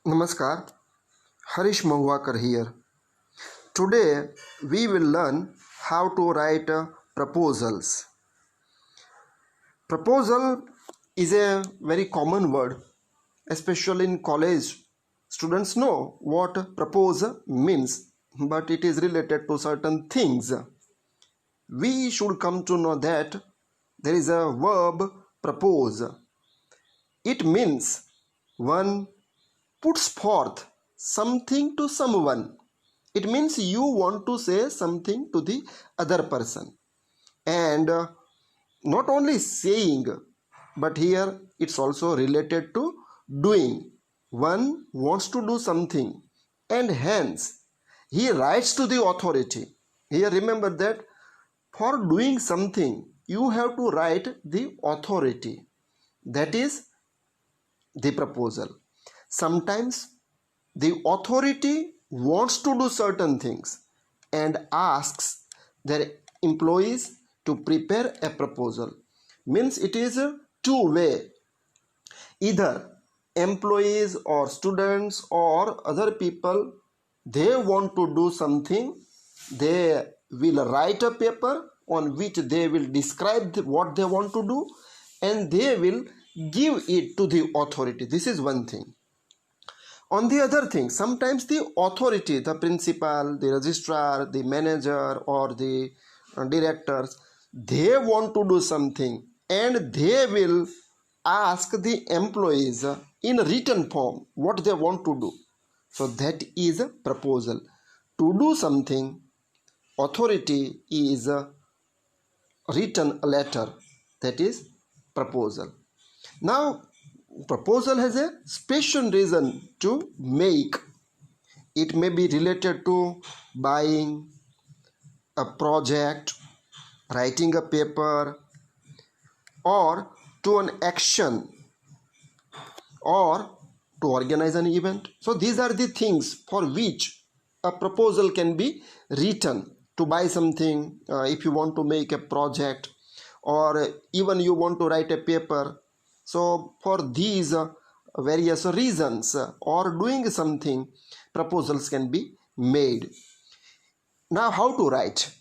Namaskar, Harish Mahwakar here. Today we will learn how to write proposals. Proposal is a very common word, especially in college. Students know what propose means, but it is related to certain things. We should come to know that there is a verb propose. It means one puts forth something to someone. It means you want to say something to the other person. And not only saying, but here it's also related to doing. One wants to do something, and hence he writes to the authority. Here remember that for doing something, you have to write the authority. That is the proposal. Sometimes the authority wants to do certain things and asks their employees to prepare a proposal. Means it is a two-way. Either employees or students or other people, they want to do something, they will write a paper on which they will describe what they want to do, and they will give it to the authority. This is one thing. On the other thing, sometimes the authority, the principal, the registrar, the manager, or the directors, they want to do something and they will ask the employees in written form what they want to do. So that is a proposal. To do something, authority is written a letter, that is proposal. Now proposal has a special reason to make. It may be related to buying a project, writing a paper, or to an action, or to organize an event. So these are the things for which a proposal can be written. To buy something, if you want to make a project, or even you want to write a paper. So for these various reasons or doing something, proposals can be made. Now how to write?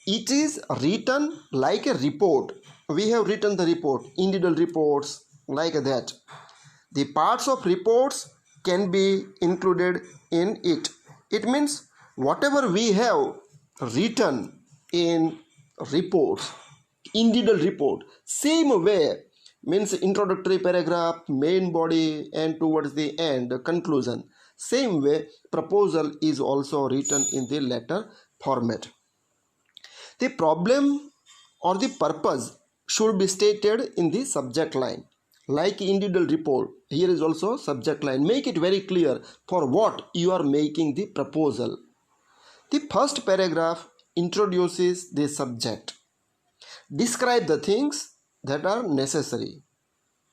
It is written like a report. We have written the report, individual reports, like that. The parts of reports can be included in it. It means whatever we have written in reports, individual report, same way, means introductory paragraph, main body, and towards the end conclusion, same way proposal is also written in the letter format. The problem or the purpose should be stated in the subject line. Like individual report, here is also subject line. Make it very clear for what you are making the proposal. The first paragraph introduces the subject. Describe the things that are necessary.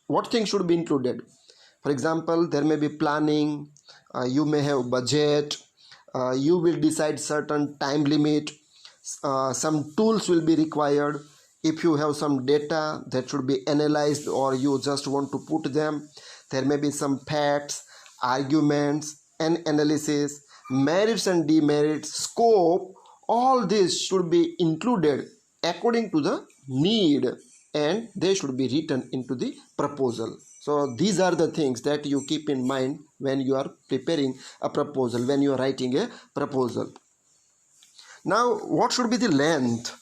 What things should be included? For example, there may be planning, you may have budget, you will decide certain time limit, some tools will be required. If you have some data that should be analyzed or you just want to put them, there may be some facts, arguments and analysis, merits and demerits, scope. All this should be included according to the need, and they should be written into the proposal. So these are the things that you keep in mind when you are preparing a proposal, when you are writing a proposal. Now what should be the length?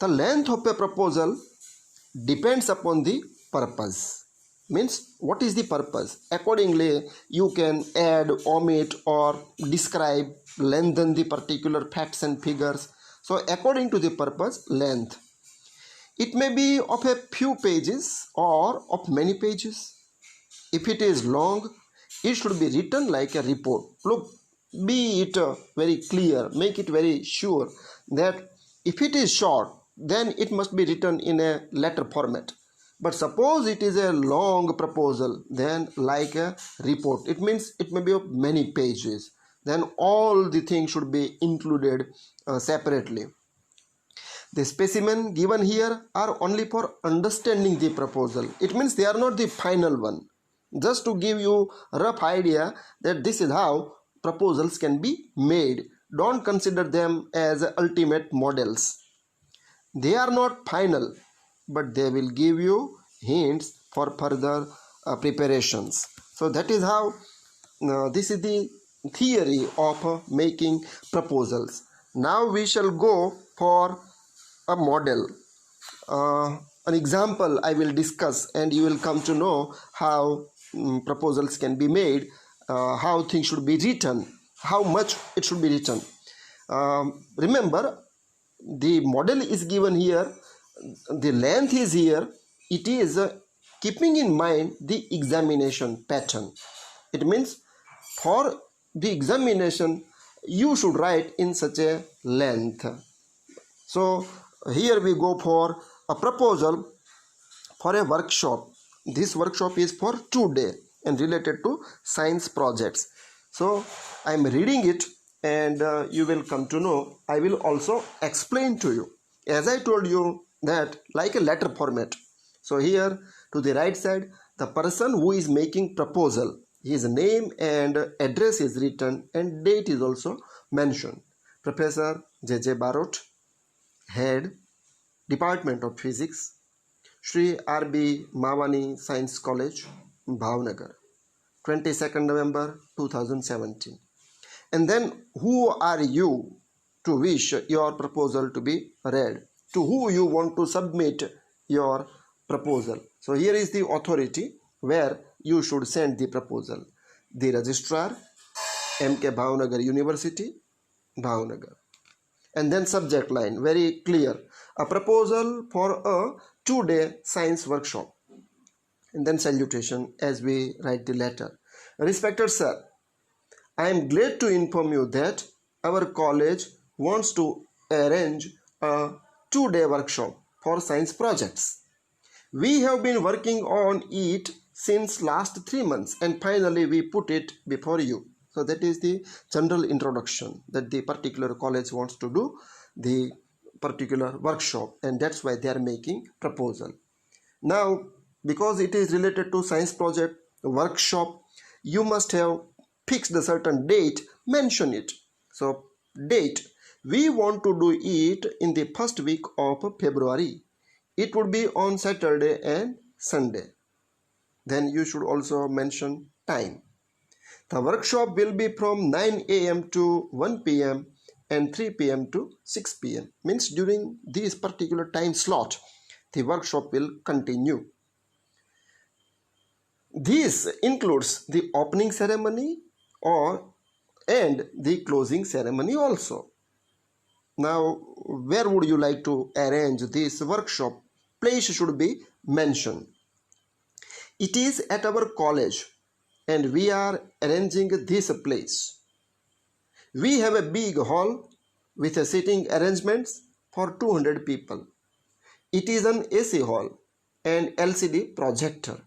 The length of a proposal depends upon the purpose. Means what is the purpose? Accordingly you can add, omit, or describe, lengthen the particular facts and figures. So according to the purpose, length. It may be of a few pages or of many pages. If it is long, it should be written like a report. Look, be it very clear, make it very sure that if it is short, then it must be written in a letter format. But suppose it is a long proposal, then like a report. It means it may be of many pages. Then all the things should be included separately. The specimen given here are only for understanding the proposal. It means they are not the final one. just to give you a rough idea that this is how proposals can be made. Don't consider them as ultimate models. They are not final, but they will give you hints for further preparations. So that is how this is the theory of making proposals. Now we shall go for a model. An example I will discuss, and you will come to know how proposals can be made, how things should be written, how much it should be written. Remember, the model is given here, the length is here. It is keeping in mind the examination pattern. It means for the examination you should write in such a length. So here we go for a proposal for a workshop. This workshop is for 2 days and related to science projects. So I am reading it, and you will come to know. I will also explain to you, as I told you, that like a letter format. So here to the right side, the person who is making proposal, his name and address is written, and date is also mentioned. Professor J.J. Barot, Head, Department of Physics, Shri R.B. Mawani Science College, Bhavnagar, 22nd November 2017. And then who are you to wish your proposal to be read? To who you want to submit your proposal? So here is the authority where you should send the proposal. The registrar, M.K. Bhavnagar University, Bhavnagar. And then subject line, very clear. A proposal for a 2-day science workshop. And then salutation as we write the letter. Respected sir, I am glad to inform you that our college wants to arrange a 2-day workshop for science projects. We have been working on it since last 3 months, and finally we put it before you. So that is the general introduction, that the particular college wants to do the particular workshop, and that's why they are making proposal. Now, because it is related to science project workshop, you must have fixed a certain date, mention it. So date, we want to do it in the first week of February. It would be on Saturday and Sunday. Then you should also mention time. The workshop will be from 9 a.m. to 1 p.m. and 3 p.m. to 6 p.m. Means during this particular time slot, the workshop will continue. This includes the opening ceremony and the closing ceremony also. Now, where would you like to arrange this workshop? Place should be mentioned. It is at our college, and we are arranging this place. We have a big hall with a seating arrangements for 200 people. It is an AC hall and LCD projector.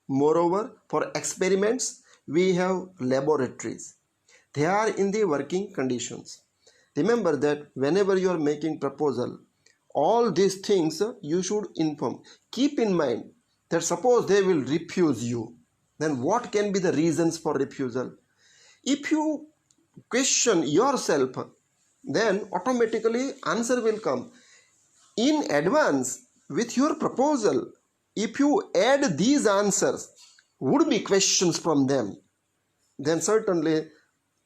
Moreover, for experiments, we have laboratories. They are in the working conditions. Remember that whenever you are making proposal, all these things you should inform. Keep in mind that suppose they will refuse you, then what can be the reasons for refusal? If you question yourself, then automatically answer will come. In advance with your proposal, if you add these answers, would be questions from them, then certainly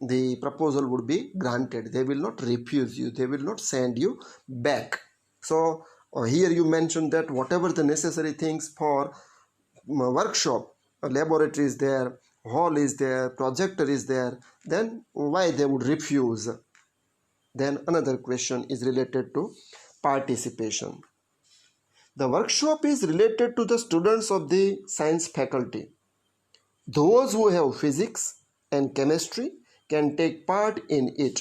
the proposal would be granted. They will not refuse you. They will not send you back. So here you mentioned that whatever the necessary things for workshop, a laboratory is there, hall is there, projector is there, then why they would refuse? Then another question is related to participation. The workshop is related to the students of the science faculty. Those who have physics and chemistry can take part in it.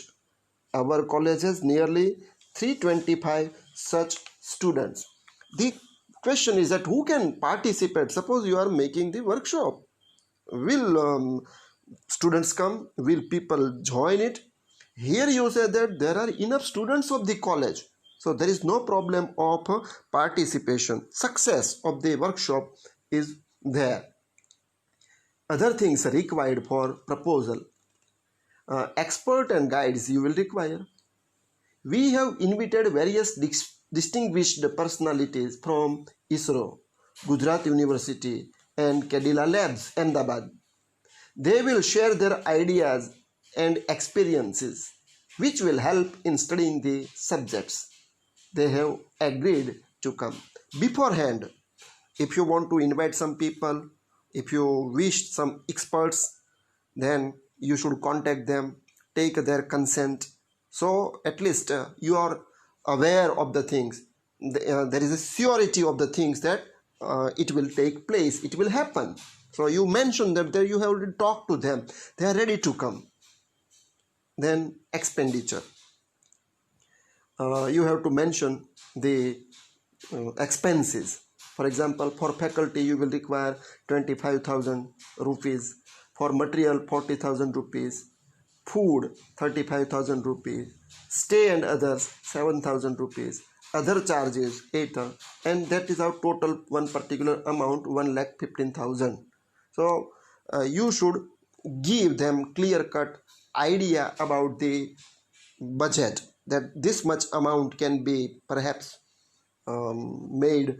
Our college has nearly 325 such students. The question is that who can participate? Suppose you are making the workshop. Will students come? Will people join it? Here you say that there are enough students of the college. So there is no problem of participation. Success of the workshop is there. other things required for proposal. Expert and guides you will require. We have invited various distinguished personalities from ISRO, Gujarat University, and Cadila Labs, Ahmedabad. They will share their ideas and experiences, which will help in studying the subjects. They have agreed to come. Beforehand, if you want to invite some people, if you wish some experts, then you should contact them, take their consent. So at least you are aware of the things. There is a surety of the things that it will take place, it will happen. So you mentioned that there you have already talked to them, they are ready to come. Then expenditure. You have to mention the expenses. For example, for faculty you will require 25,000 rupees, for material 40,000 rupees, food 35,000 rupees, stay and others 7,000 rupees, other charges 8,000, and that is our total one particular amount 1,15,000. So you should give them clear cut idea about the budget, that this much amount can be perhaps made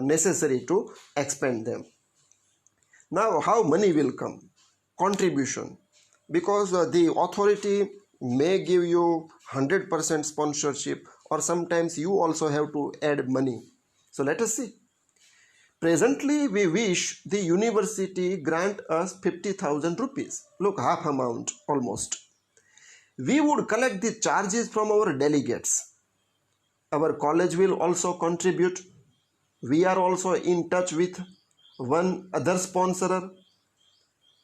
necessary to expend them. Now how money will come? Contribution. Because the authority may give you 100% sponsorship, or sometimes you also have to add money. So let us see. Presently we wish the university grant us 50,000 rupees. Look, half amount almost. We would collect the charges from our delegates. Our college will also contribute. We are also in touch with one other sponsor.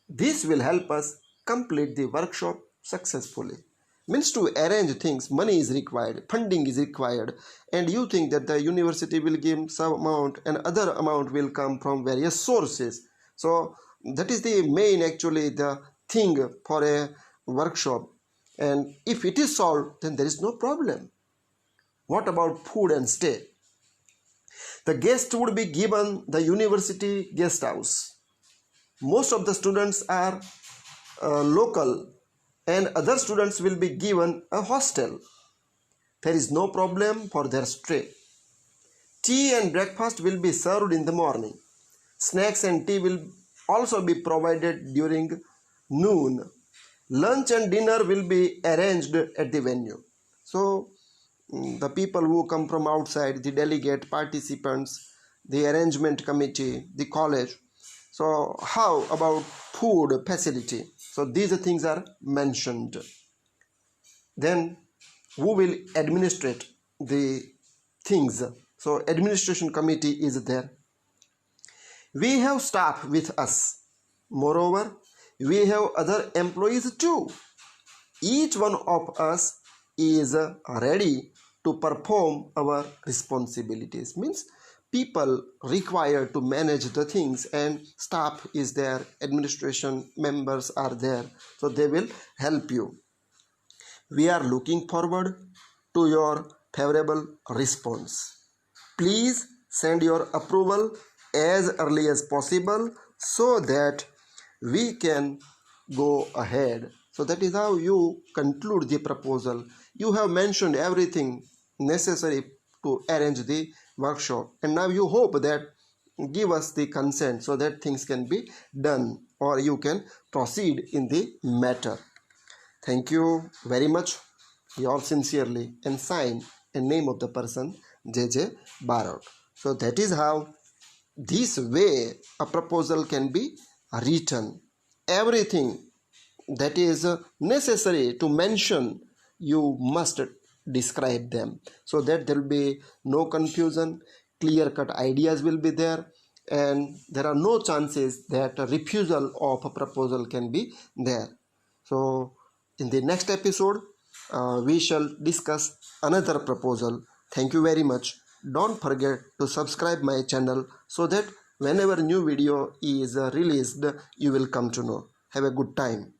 This will help us complete the workshop successfully. Means to arrange things, money is required, funding is required, and you think that the university will give some amount and other amount will come from various sources. So that is the main actually the thing for a workshop, and if it is solved then there is no problem. What about food and stay? The guest would be given the university guest house. Most of the students are local, and other students will be given a hostel. There is no problem for their stay. Tea and breakfast will be served in the morning. Snacks and tea will also be provided during noon. Lunch and dinner will be arranged at the venue. So the people who come from outside, the delegate, participants, the arrangement committee, the college. So how about food facility? So these things are mentioned. Then who will administrate the things? So administration committee is there. We have staff with us. Moreover, we have other employees too. Each one of us is ready to perform our responsibilities. Means people required to manage the things, and staff is there, administration members are there, so they will help you. We are looking forward to your favorable response. Please send your approval as early as possible so that we can go ahead. So that is how you conclude the proposal. You have mentioned everything necessary to arrange the workshop, and now you hope that give us the consent so that things can be done, or you can proceed in the matter. Thank you very much. Yours sincerely, and sign in name of the person JJ Barot. So that is how this way a proposal can be written. Everything that is necessary to mention, you must describe them so that there will be no confusion, clear cut ideas will be there, and there are no chances that a refusal of a proposal can be there. So in the next episode we shall discuss another proposal. Thank you very much. Don't forget to subscribe my channel so that whenever new video is released you will come to know. Have a good time.